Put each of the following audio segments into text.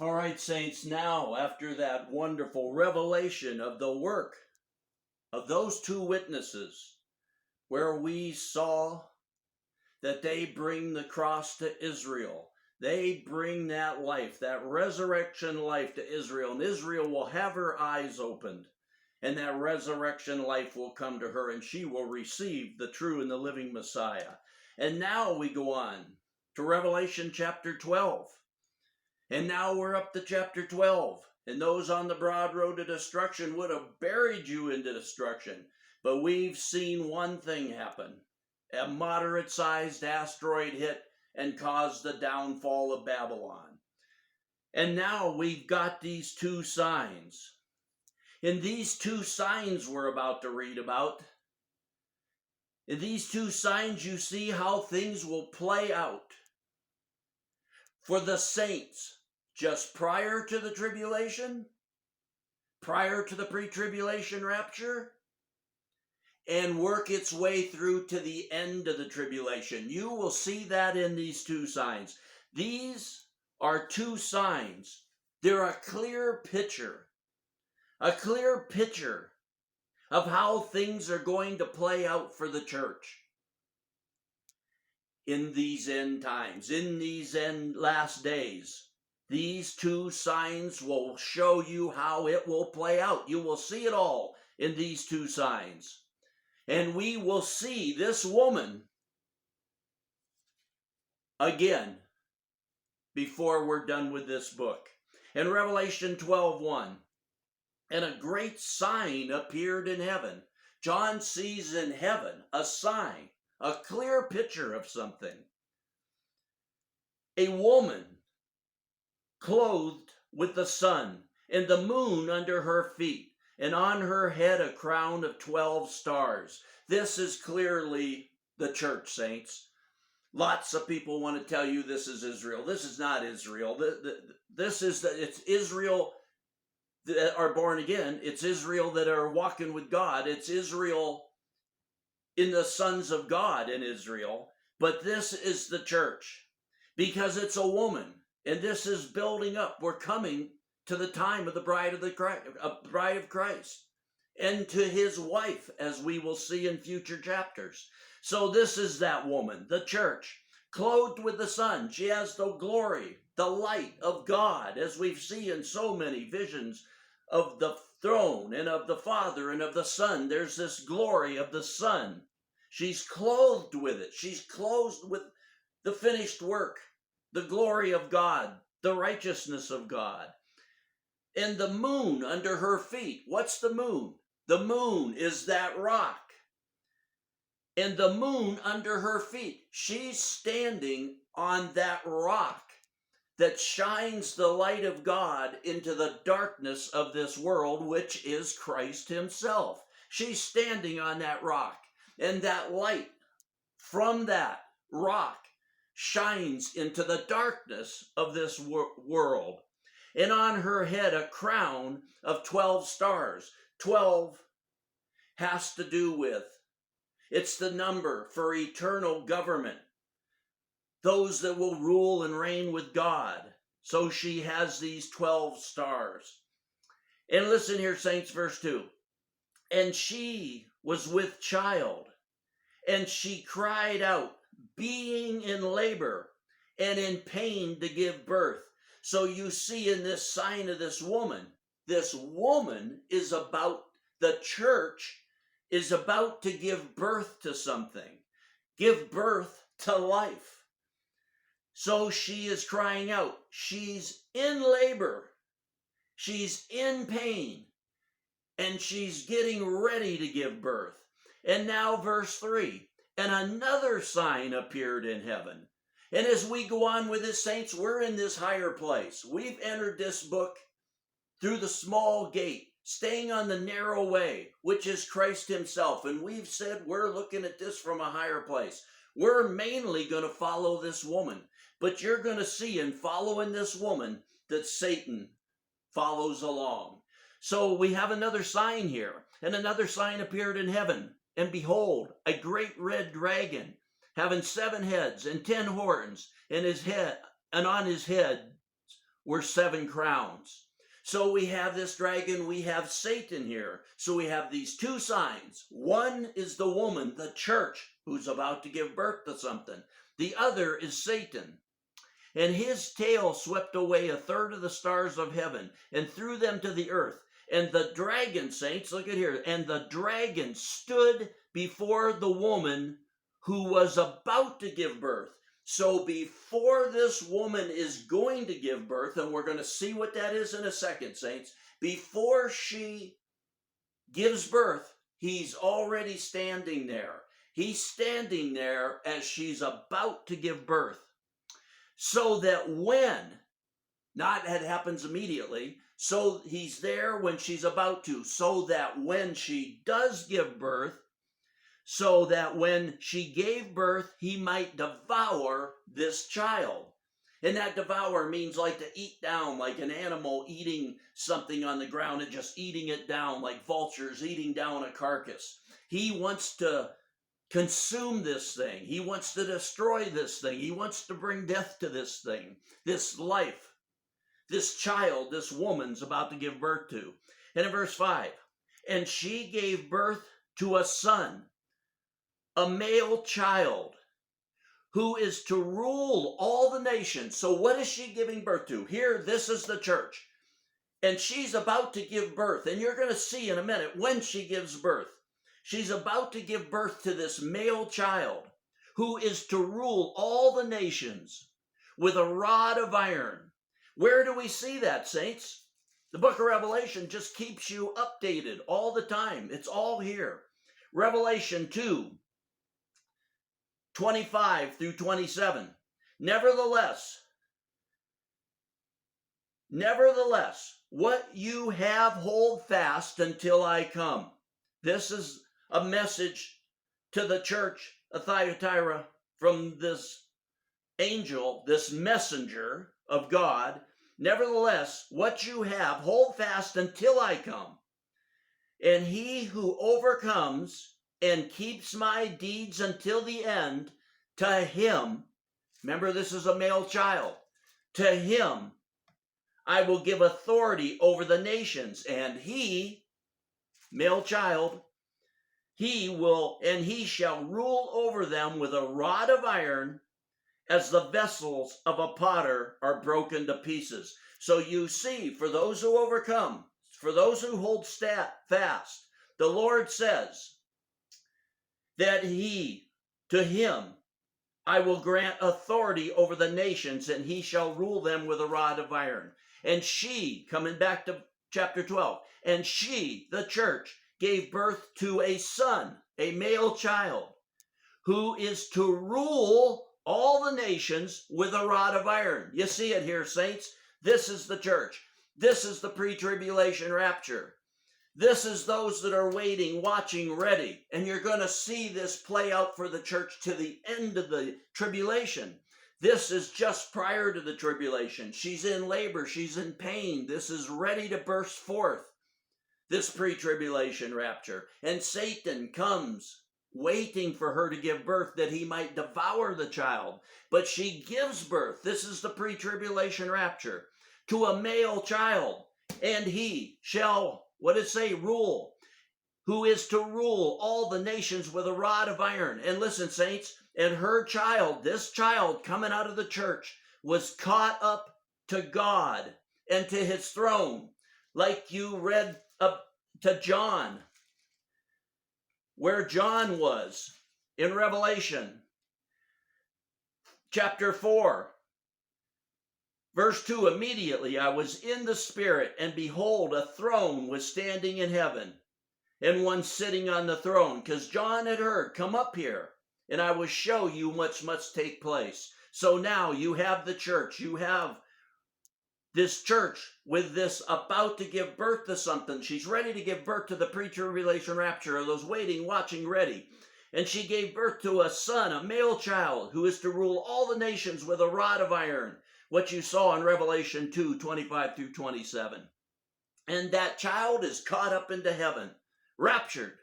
All right, saints, now after that wonderful revelation of the work of those two witnesses, where we saw that they bring the cross to Israel, they bring that life, that resurrection life to Israel, and Israel will have her eyes opened, and that resurrection life will come to her, and she will receive the true and the living Messiah. And now we go on to Revelation chapter 12. And now we're up to chapter 12. And those on the broad road to destruction would have buried you into destruction. But we've seen one thing happen. A moderate-sized asteroid hit and caused the downfall of Babylon. And now we've got these two signs. In these two signs we're about to read about, in these two signs you see how things will play out for the saints just prior to the tribulation, prior to the pre-tribulation rapture, and work its way through to the end of the tribulation. You will see that in these two signs. These are two signs. They're a clear picture of how things are going to play out for the church in these end times, in these end last days. These two signs will show you how it will play out. You will see it all in these two signs. And we will see this woman again before we're done with this book. In Revelation 12:1, and a great sign appeared in heaven. John sees in heaven a sign, a clear picture of something. A woman clothed with the sun, and the moon under her feet, and on her head a crown of 12 stars. This is clearly the church, saints. Lots of people want to tell you this is Israel. This is not Israel. It's Israel that are born again. It's Israel that are walking with God. It's Israel in the sons of God in Israel. But this is the church because it's a woman. And this is building up. We're coming to the time of the bride of Christ and to his wife, as we will see in future chapters. So this is that woman, the church, clothed with the sun. She has the glory, the light of God, as we've seen in so many visions of the throne and of the Father and of the Son. There's this glory of the Son. She's clothed with it. She's clothed with the finished work, the glory of God, the righteousness of God. And the moon under her feet. What's the moon? The moon is that rock. And the moon under her feet. She's standing on that rock that shines the light of God into the darkness of this world, which is Christ himself. She's standing on that rock. And that light from that rock shines into the darkness of this world. And on her head a crown of 12 stars. 12 has to do with, it's the number for eternal government. Those that will rule and reign with God. So she has these 12 stars. And listen here, saints, verse 2. And she was with child, and she cried out, being in labor and in pain to give birth. So you see in this sign of this woman is about, the church is about to give birth to something, give birth to life. So she is crying out. She's in labor. She's in pain. And she's getting ready to give birth. And now verse 3. And another sign appeared in heaven. And as we go on with this, saints, we're in this higher place. We've entered this book through the small gate, staying on the narrow way, which is Christ himself. And we've said we're looking at this from a higher place. We're mainly going to follow this woman. But you're going to see in following this woman that Satan follows along. So we have another sign here. And another sign appeared in heaven. And behold, a great red dragon, having 7 heads and 10 horns, and on his head were 7 crowns. So we have this dragon, we have Satan here. So we have these 2 signs. One is the woman, the church, who's about to give birth to something. The other is Satan. And his tail swept away 1/3 of the stars of heaven and threw them to the earth. And the dragon, saints, look at here, and the dragon stood before the woman who was about to give birth. So before this woman is going to give birth, and we're going to see what that is in a second, saints, before she gives birth, he's already standing there. He's standing there as she's about to give birth. So that when, not that happens immediately, so he's there when she's about to, so that when she does give birth, so that when she gave birth, he might devour this child. And that devour means like to eat down, like an animal eating something on the ground and just eating it down, like vultures eating down a carcass. He wants to consume this thing. He wants to destroy this thing. He wants to bring death to this thing, this life, this child, this woman's about to give birth to. And in verse 5, and she gave birth to a son, a male child, who is to rule all the nations. So what is she giving birth to? Here, this is the church. And she's about to give birth. And you're going to see in a minute when she gives birth. She's about to give birth to this male child who is to rule all the nations with a rod of iron. Where do we see that, saints? The book of Revelation just keeps you updated all the time. It's all here. Revelation 2:25 through 27. Nevertheless, what you have hold fast until I come. This is a message to the church of Thyatira from this angel, this messenger of God. Nevertheless, what you have hold fast until I come. And he who overcomes and keeps my deeds until the end, to him, remember this is a male child, to him I will give authority over the nations, and he, male child, he shall rule over them with a rod of iron, as the vessels of a potter are broken to pieces. So you see, for those who overcome, for those who hold fast, the Lord says that to him, I will grant authority over the nations, and he shall rule them with a rod of iron. And she, coming back to chapter 12, and she, the church, gave birth to a son, a male child, who is to rule all the nations with a rod of iron. You see it here, saints. This is the church. This is the pre-tribulation rapture. This is those that are waiting, watching, ready. And you're going to see this play out for the church to the end of the tribulation. This is just prior to the tribulation. She's in labor. She's in pain. This is ready to burst forth, this pre-tribulation rapture. And Satan comes waiting for her to give birth that he might devour the child. But she gives birth. This is the pre-tribulation rapture, to a male child. And he shall, what does it say? Rule. Who is to rule all the nations with a rod of iron. And listen, saints, and her child, this child coming out of the church, was caught up to God and to his throne. Like you read up to John, where John was in Revelation chapter 4. Verse 2, immediately I was in the Spirit, and behold, a throne was standing in heaven, and one sitting on the throne. Because John had heard, come up here, and I will show you what must take place. So now you have the church. You have this church with this about to give birth to something. She's ready to give birth to the pre-tribulation rapture, or those waiting, watching, ready. And she gave birth to a son, a male child, who is to rule all the nations with a rod of iron. What you saw in Revelation 2:25 through 27. And that child is caught up into heaven, raptured,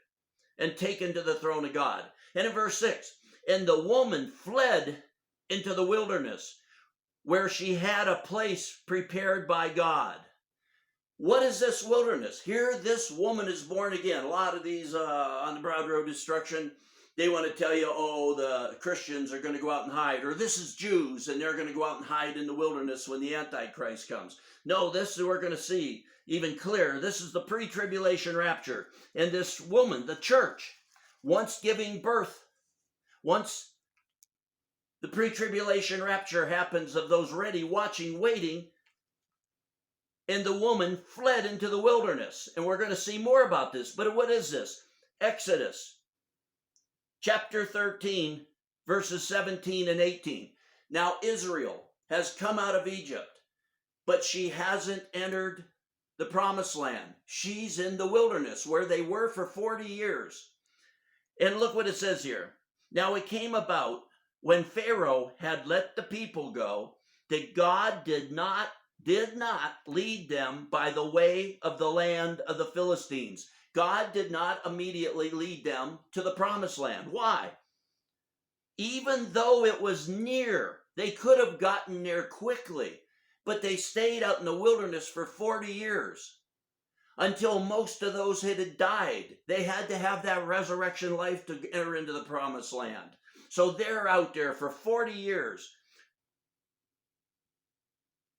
and taken to the throne of God. And in verse 6, and the woman fled into the wilderness, where she had a place prepared by God. What is this wilderness? Here, this woman is born again. A lot of these on the broad road to destruction, they want to tell you, oh, the Christians are going to go out and hide, or this is Jews, and they're going to go out and hide in the wilderness when the antichrist comes. No, this we're going to see even clearer. This is the pre-tribulation rapture. And this woman, the church, once giving birth, once the pre-tribulation rapture happens of those ready, watching, waiting, and the woman fled into the wilderness. And we're going to see more about this. But what is this? Exodus chapter 13, verses 17 and 18. Now Israel has come out of Egypt, but she hasn't entered the promised land. She's in the wilderness where they were for 40 years. And look what it says here. Now it came about when Pharaoh had let the people go that God did not lead them by the way of the land of the Philistines. God did not immediately lead them to the promised land. Why? Even though it was near, they could have gotten there quickly, but they stayed out in the wilderness for 40 years until most of those had died. They had to have that resurrection life to enter into the promised land. So they're out there for 40 years.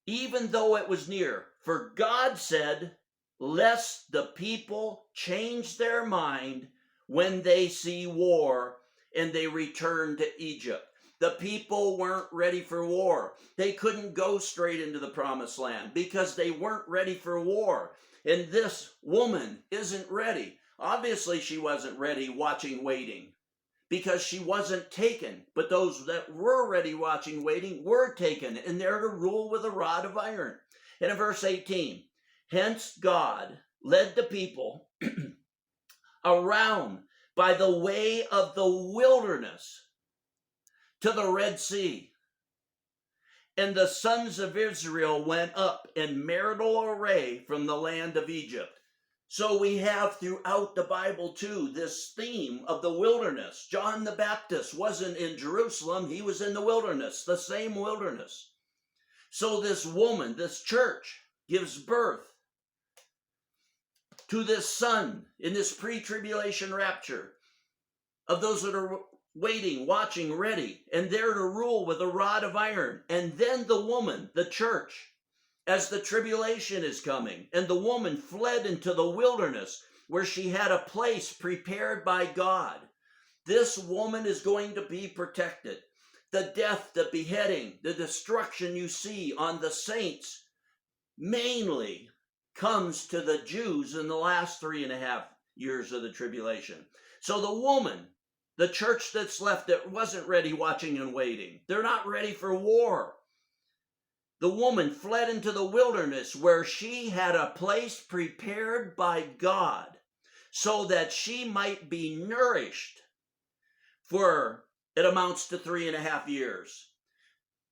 Even though it was near, for God said, lest the people change their mind when they see war and they return to Egypt. The people weren't ready for war. They couldn't go straight into the promised land because they weren't ready for war. And this woman isn't ready. Obviously, she wasn't ready, watching, waiting, because she wasn't taken. But those that were ready, watching, waiting, were taken, and they're to rule with a rod of iron. And in verse 18, hence God led the people around by the way of the wilderness to the Red Sea. And the sons of Israel went up in marital array from the land of Egypt. So we have throughout the Bible too this theme of the wilderness. John the Baptist wasn't in Jerusalem, he was in the wilderness, the same wilderness. So this woman, this church, gives birth to this son in this pre-tribulation rapture of those that are waiting, watching, ready, and there to rule with a rod of iron. And then the woman, the church, as the tribulation is coming, and the woman fled into the wilderness where she had a place prepared by God. This woman is going to be protected. The death, the beheading, the destruction you see on the saints mainly comes to the Jews in the last 3.5 years of the tribulation. So the woman, the church that's left that wasn't ready, watching and waiting, they're not ready for war. The woman fled into the wilderness where she had a place prepared by God so that she might be nourished for, it amounts to 3.5 years.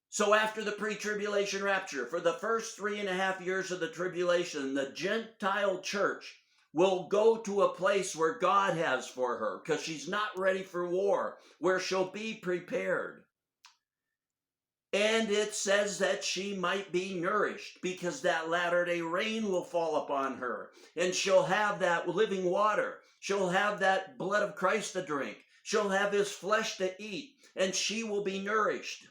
So after the pre-tribulation rapture, for the first 3.5 years of the tribulation, the Gentile church will go to a place where God has for her because she's not ready for war, where she'll be prepared. And it says that she might be nourished because that latter-day rain will fall upon her. And she'll have that living water. She'll have that blood of Christ to drink. She'll have his flesh to eat. And she will be nourished.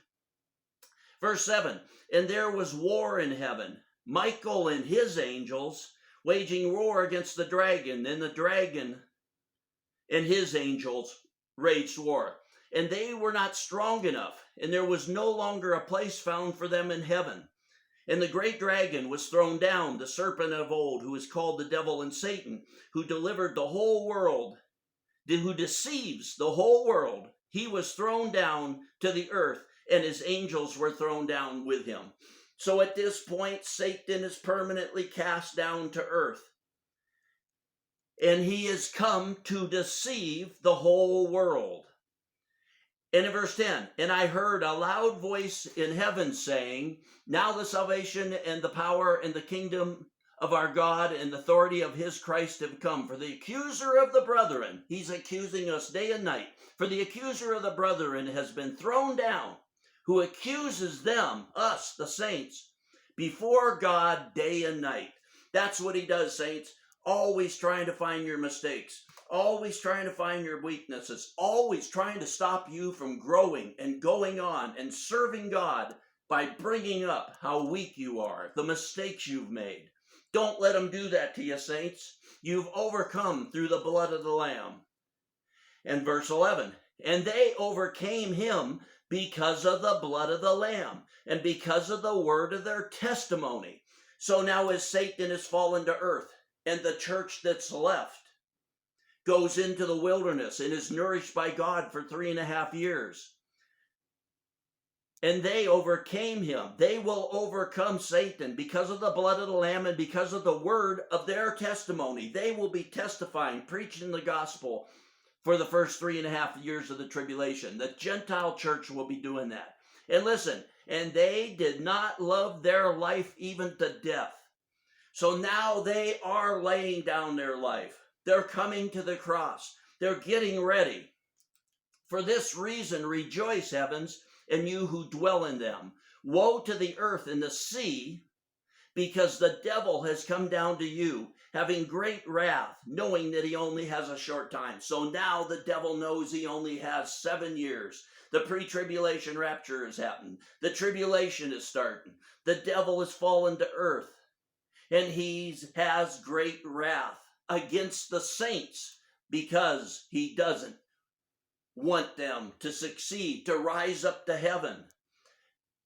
Verse 7, and there was war in heaven. Michael and his angels waging war against the dragon. And the dragon and his angels waged war. And they were not strong enough, and there was no longer a place found for them in heaven. And the great dragon was thrown down, the serpent of old, who is called the devil and Satan, who delivered the whole world, who deceives the whole world. He was thrown down to the earth, and his angels were thrown down with him. So at this point, Satan is permanently cast down to earth. And he has come to deceive the whole world. And in verse 10, and I heard a loud voice in heaven saying, now the salvation and the power and the kingdom of our God and the authority of his Christ have come. For the accuser of the brethren, he's accusing us day and night, for the accuser of the brethren has been thrown down, who accuses them, us, the saints, before God day and night. That's what he does, saints. Always trying to find your mistakes. Always trying to find your weaknesses. Always trying to stop you from growing and going on and serving God by bringing up how weak you are, the mistakes you've made. Don't let him do that to you, saints. You've overcome through the blood of the Lamb. And verse 11, and they overcame him because of the blood of the Lamb and because of the word of their testimony. So now as Satan has fallen to earth and the church that's left goes into the wilderness and is nourished by God for 3.5 years, and they overcame him. They will overcome Satan because of the blood of the Lamb and because of the word of their testimony. They will be testifying, preaching the gospel for the first 3.5 years of the tribulation. The Gentile church will be doing that. And listen, and they did not love their life even to death. So now they are laying down their life. They're coming to the cross. They're getting ready. For this reason, rejoice, heavens, and you who dwell in them. Woe to the earth and the sea, because the devil has come down to you, having great wrath, knowing that he only has a short time. So now the devil knows he only has 7 years. The pre-tribulation rapture has happened. The tribulation is starting. The devil has fallen to earth, and he has great wrath against the saints because he doesn't want them to succeed, to rise up to heaven.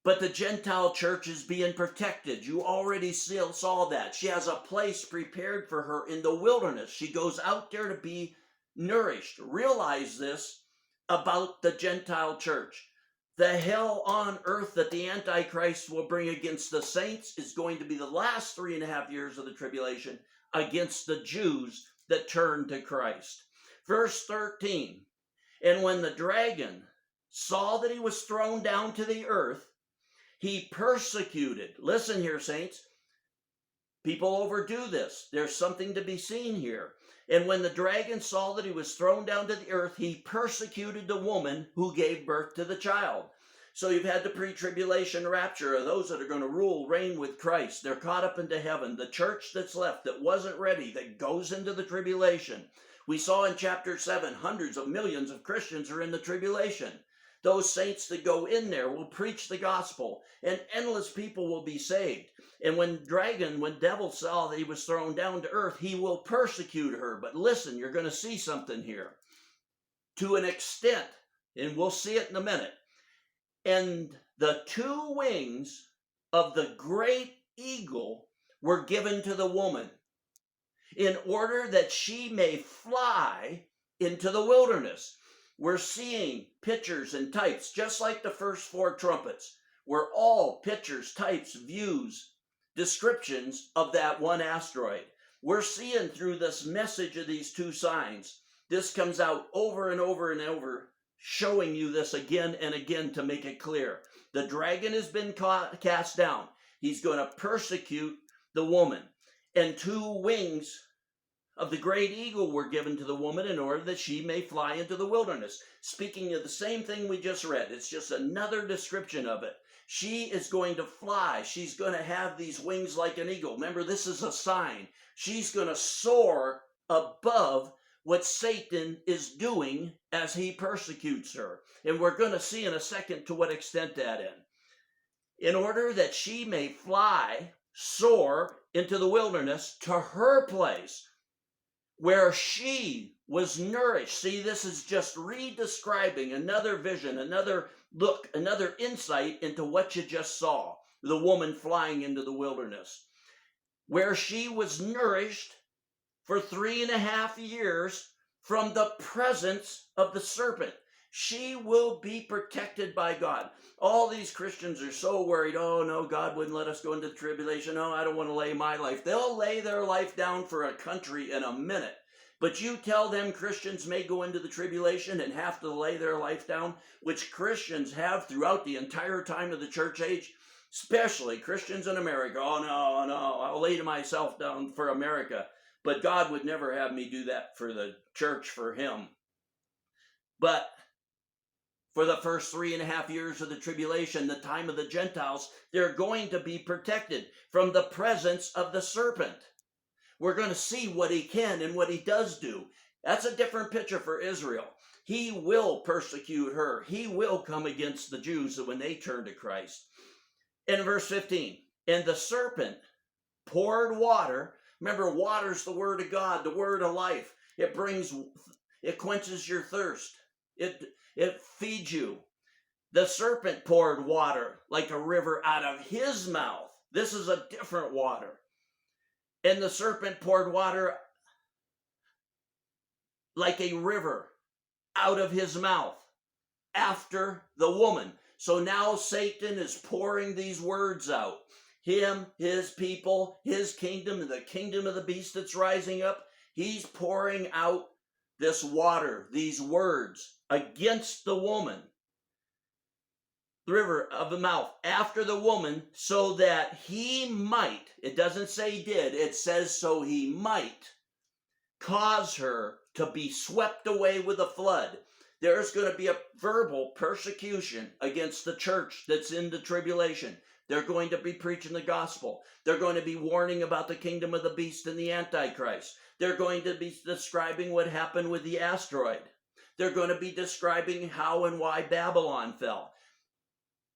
But the Gentile church is being protected. You already saw that. She has a place prepared for her in the wilderness. She goes out there to be nourished. Realize this about the Gentile church. The hell on earth that the antichrist will bring against the saints is going to be the last 3.5 years of the tribulation against the Jews that turn to Christ. Verse 13, and when the dragon saw that he was thrown down to the earth, he persecuted. Listen here, saints. People overdo this. There's something to be seen here. And when the dragon saw that he was thrown down to the earth, he persecuted the woman who gave birth to the child. So you've had the pre-tribulation rapture of those that are going to rule, reign with Christ. They're caught up into heaven. The church that's left that wasn't ready, that goes into the tribulation. We saw in chapter 7, hundreds of millions of Christians are in the tribulation. Those saints that go in there will preach the gospel, and endless people will be saved. And when devil saw that he was thrown down to earth, he will persecute her. But listen, you're going to see something here. To an extent, and we'll see it in a minute. And the 2 wings of the great eagle were given to the woman in order that she may fly into the wilderness. We're seeing pictures and types, just like the first 4 trumpets, were all pictures, types, views, descriptions of that one asteroid. We're seeing through this message of these 2 signs. This comes out over and over and over, showing you this again and again to make it clear. The dragon has been cast down. He's going to persecute the woman. And 2 wings of the great eagle were given to the woman in order that she may fly into the wilderness. Speaking of the same thing we just read, it's just another description of it. She is going to fly. She's going to have these wings like an eagle. Remember, this is a sign. She's going to soar above what Satan is doing as he persecutes her. And we're going to see in a second to what extent that in order that she may fly, soar into the wilderness to her place, where she was nourished. See, this is just re-describing another vision, another look, another insight into what you just saw. The woman flying into the wilderness. Where she was nourished for 3.5 years from the presence of the serpent. She will be protected by God. All these Christians are so worried. Oh, no, God wouldn't let us go into the tribulation. No, I don't want to lay my life. They'll lay their life down for a country in a minute. But you tell them Christians may go into the tribulation and have to lay their life down, which Christians have throughout the entire time of the church age, especially Christians in America. Oh, no, I'll lay myself down for America. But God would never have me do that for the church, for him. But for the first 3.5 years of the tribulation, the time of the Gentiles, they're going to be protected from the presence of the serpent. We're going to see what he can and what he does do. That's a different picture for Israel. He will persecute her. He will come against the Jews when they turn to Christ. In verse 15, and the serpent poured water. Remember, water's the word of God, the word of life. It quenches your thirst. It feeds you. The serpent poured water like a river out of his mouth. This is a different water. And the serpent poured water like a river out of his mouth after the woman. So now Satan is pouring these words out. Him, his people, his kingdom, and the kingdom of the beast that's rising up. He's pouring out this water, these words against the woman. The river of the mouth after the woman, so that he might, it doesn't say he did, it says so he might cause her to be swept away with a flood. There's going to be a verbal persecution against the church that's in the tribulation. They're going to be preaching the gospel. They're going to be warning about the kingdom of the beast and the antichrist. They're going to be describing what happened with the asteroid. They're going to be describing how and why Babylon fell.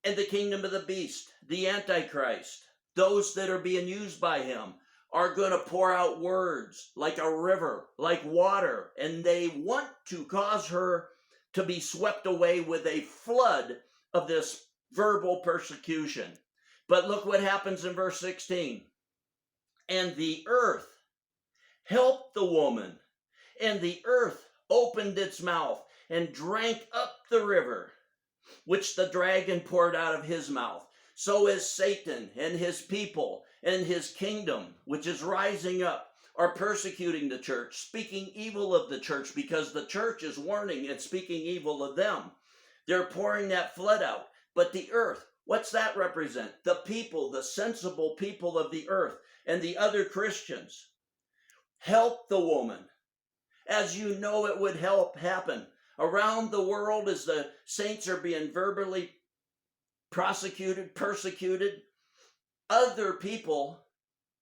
And the kingdom of the beast, the antichrist, those that are being used by him are going to pour out words like a river, like water, and they want to cause her to be swept away with a flood of this verbal persecution. But look what happens in verse 16. And the earth helped the woman, and the earth opened its mouth and drank up the river, which the dragon poured out of his mouth. So is Satan and his people and his kingdom, which is rising up, are persecuting the church, speaking evil of the church, because the church is warning and speaking evil of them. They're pouring that flood out. But the earth, what's that represent? The people, the sensible people of the earth, and the other Christians help the woman. As you know, it would help happen around the world as the saints are being verbally persecuted. Other people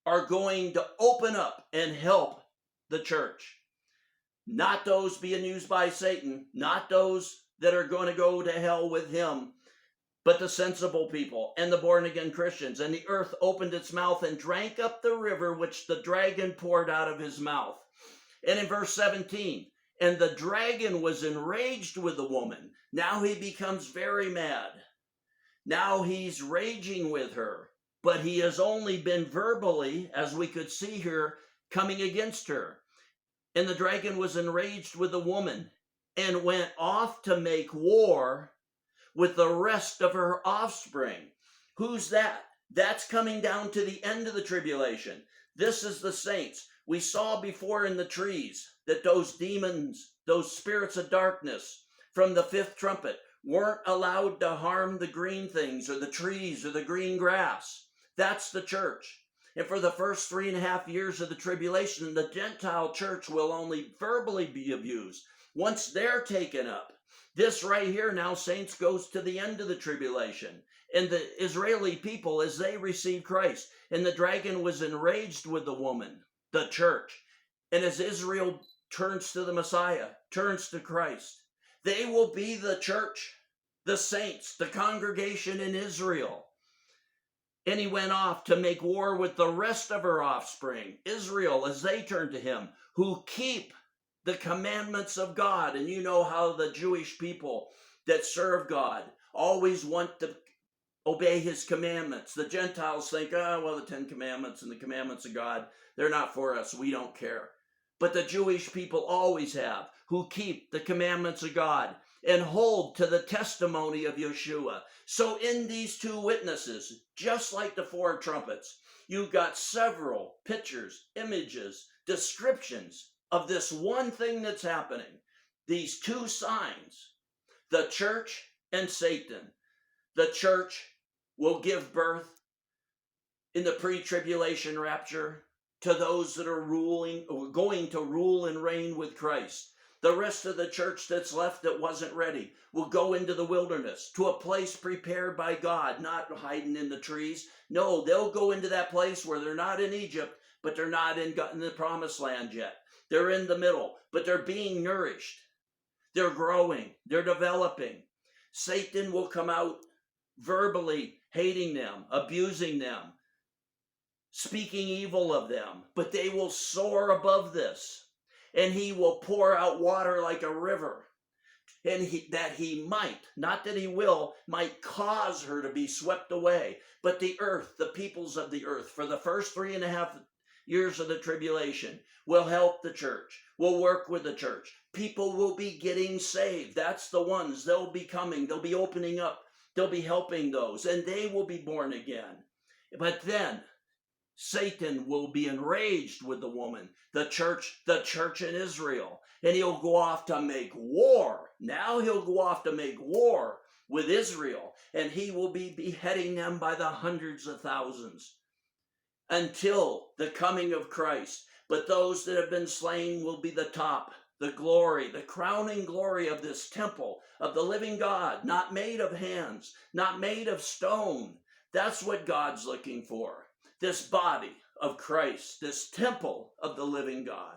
are going to open up and help the church. Not those being used by Satan, not those that are going to go to hell with him, but the sensible people and the born-again Christians. And the earth opened its mouth and drank up the river which the dragon poured out of his mouth. And in verse 17, and the dragon was enraged with the woman. Now he becomes very mad. Now he's raging with her. But he has only been verbally, as we could see here, coming against her. And the dragon was enraged with the woman and went off to make war with the rest of her offspring. Who's that? That's coming down to the end of the tribulation. This is the saints. We saw before in the trees that those demons, those spirits of darkness from the fifth trumpet weren't allowed to harm the green things or the trees or the green grass. That's the church. And for the first 3.5 years of the tribulation, the Gentile church will only verbally be abused. Once they're taken up, this right here now, saints, goes to the end of the tribulation. And the Israeli people, as they receive Christ, and the dragon was enraged with the woman, the church. And as Israel turns to the Messiah, turns to Christ, they will be the church, the saints, the congregation in Israel. And he went off to make war with the rest of her offspring, Israel, as they turn to him, who keep the commandments of God. And you know how the Jewish people that serve God always want to obey his commandments. The Gentiles think, well, the 10 commandments and the commandments of God, they're not for us. We don't care. But the Jewish people always have, who keep the commandments of God and hold to the testimony of Yeshua. So in these two witnesses, just like the four trumpets, you've got several pictures, images, descriptions of this one thing that's happening. These two signs, the church and Satan. The church will give birth in the pre-tribulation rapture to those that are ruling or going to rule and reign with Christ. The rest of the church that's left that wasn't ready will go into the wilderness, to a place prepared by God, not hiding in the trees. No, they'll go into that place where they're not in Egypt, but they're not in the promised land yet. They're in the middle, but they're being nourished. They're growing. They're developing. Satan will come out verbally hating them, abusing them, speaking evil of them, but they will soar above this. And he will pour out water like a river. And that he might, not that he will, might cause her to be swept away. But the earth, the peoples of the earth, for the first 3.5 years of the tribulation, will help the church, will work with the church. People will be getting saved. That's the ones. They'll be coming. They'll be opening up. They'll be helping those. And they will be born again. But then Satan will be enraged with the woman, the church in Israel, and he'll go off to make war. Now he'll go off to make war with Israel, and he will be beheading them by the hundreds of thousands until the coming of Christ. But those that have been slain will be the top, the glory, the crowning glory of this temple of the living God, not made of hands, not made of stone. That's what God's looking for. This body of Christ, this temple of the living God.